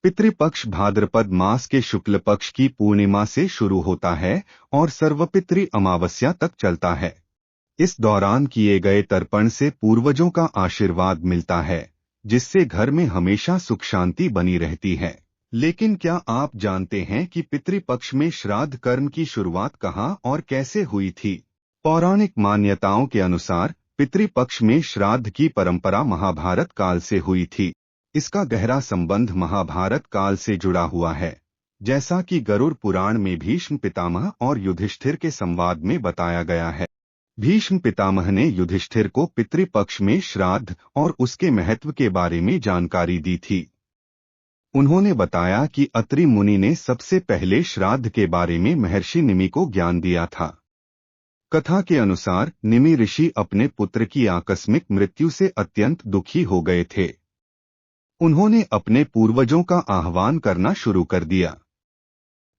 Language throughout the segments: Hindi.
पितृपक्ष भाद्रपद मास के शुक्ल पक्ष की पूर्णिमा से शुरू होता है और सर्वपितृ अमावस्या तक चलता है। इस दौरान किए गए तर्पण से पूर्वजों का आशीर्वाद मिलता है, जिससे घर में हमेशा सुख शांति बनी रहती है। लेकिन क्या आप जानते हैं कि पितृपक्ष में श्राद्ध कर्म की शुरुआत कहाँ और कैसे हुई थी? पौराणिक मान्यताओं के अनुसार पितृपक्ष में श्राद्ध की परंपरा महाभारत काल से हुई थी। इसका गहरा संबंध महाभारत काल से जुड़ा हुआ है, जैसा कि गरुड़ पुराण में भीष्म पितामह और युधिष्ठिर के संवाद में बताया गया है। भीष्म पितामह ने युधिष्ठिर को पितृपक्ष में श्राद्ध और उसके महत्व के बारे में जानकारी दी थी। उन्होंने बताया कि अत्रि मुनि ने सबसे पहले श्राद्ध के बारे में महर्षि निमि को ज्ञान दिया था। कथा के अनुसार निमि ऋषि अपने पुत्र की आकस्मिक मृत्यु से अत्यंत दुखी हो गए थे। उन्होंने अपने पूर्वजों का आह्वान करना शुरू कर दिया।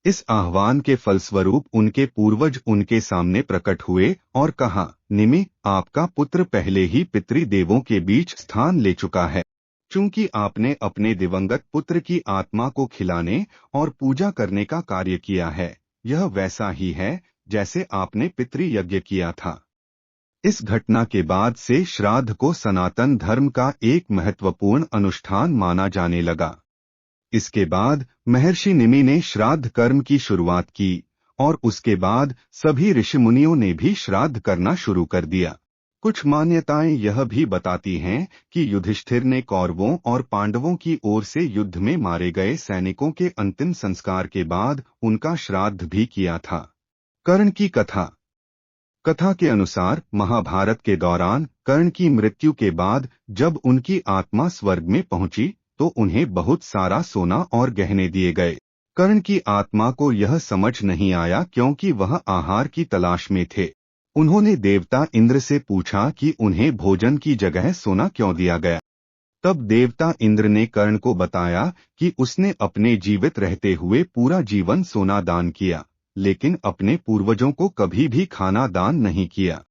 इस आह्वान के फलस्वरूप उनके पूर्वज उनके सामने प्रकट हुए और कहा, निमि, आपका पुत्र पहले ही पितृदेवों के बीच स्थान ले चुका है। चूंकि आपने अपने दिवंगत पुत्र की आत्मा को खिलाने और पूजा करने का कार्य किया है, यह वैसा ही है जैसे आपने पितृयज्ञ किया था। इस घटना के बाद से श्राद्ध को सनातन धर्म का एक महत्वपूर्ण अनुष्ठान माना जाने लगा। इसके बाद महर्षि निमि ने श्राद्ध कर्म की शुरुआत की और उसके बाद सभी ऋषिमुनियों ने भी श्राद्ध करना शुरू कर दिया। कुछ मान्यताएं यह भी बताती हैं कि युधिष्ठिर ने कौरवों और पांडवों की ओर से युद्ध में मारे गए सैनिकों के अंतिम संस्कार के बाद उनका श्राद्ध भी किया था। कर्ण की कथा के अनुसार महाभारत के दौरान कर्ण की मृत्यु के बाद जब उनकी आत्मा स्वर्ग में पहुंची तो उन्हें बहुत सारा सोना और गहने दिए गए। कर्ण की आत्मा को यह समझ नहीं आया क्योंकि वह आहार की तलाश में थे। उन्होंने देवता इंद्र से पूछा कि उन्हें भोजन की जगह सोना क्यों दिया गया। तब देवता इंद्र ने कर्ण को बताया कि उसने अपने जीवित रहते हुए पूरा जीवन सोना दान किया, लेकिन अपने पूर्वजों को कभी भी खाना दान नहीं किया।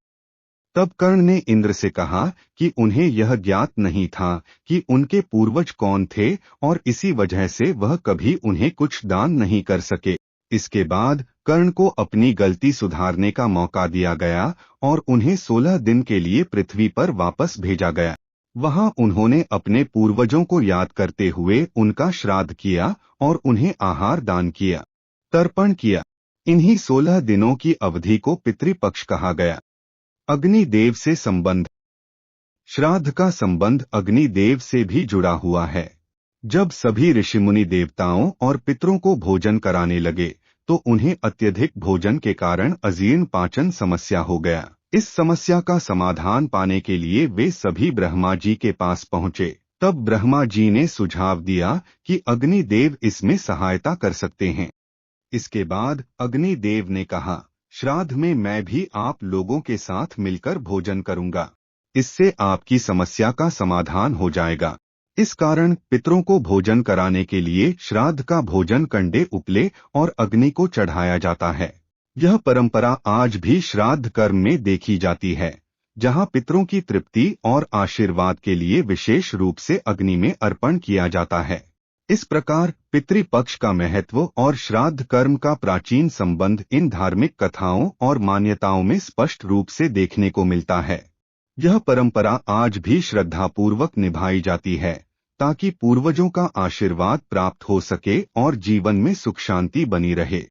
तब कर्ण ने इंद्र से कहा कि उन्हें यह ज्ञात नहीं था कि उनके पूर्वज कौन थे और इसी वजह से वह कभी उन्हें कुछ दान नहीं कर सके। इसके बाद कर्ण को अपनी गलती सुधारने का मौका दिया गया और उन्हें 16 दिन के लिए पृथ्वी पर वापस भेजा गया। वहां उन्होंने अपने पूर्वजों को याद करते हुए उनका श्राद्ध किया और उन्हें आहार दान किया, तर्पण किया। इन्हीं 16 दिनों की अवधि को पितृपक्ष कहा गया। अग्निदेव से संबंध। श्राद्ध का संबंध अग्निदेव से भी जुड़ा हुआ है। जब सभी ऋषिमुनि देवताओं और पितरों को भोजन कराने लगे तो उन्हें अत्यधिक भोजन के कारण अजीर्ण पाचन समस्या हो गया। इस समस्या का समाधान पाने के लिए वे सभी ब्रह्मा जी के पास पहुंचे। तब ब्रह्मा जी ने सुझाव दिया कि अग्निदेव इसमें सहायता कर सकते हैं। इसके बाद अग्निदेव ने कहा, श्राद्ध में मैं भी आप लोगों के साथ मिलकर भोजन करूंगा। इससे आपकी समस्या का समाधान हो जाएगा। इस कारण पितरों को भोजन कराने के लिए श्राद्ध का भोजन कंडे उपले और अग्नि को चढ़ाया जाता है। यह परंपरा आज भी श्राद्ध कर्म में देखी जाती है, जहां पितरों की तृप्ति और आशीर्वाद के लिए विशेष रूप से अग्नि में अर्पण किया जाता है। इस प्रकार पितृपक्ष का महत्व और श्राद्ध कर्म का प्राचीन संबंध इन धार्मिक कथाओं और मान्यताओं में स्पष्ट रूप से देखने को मिलता है। यह परंपरा आज भी श्रद्धापूर्वक निभाई जाती है ताकि पूर्वजों का आशीर्वाद प्राप्त हो सके और जीवन में सुख शांति बनी रहे।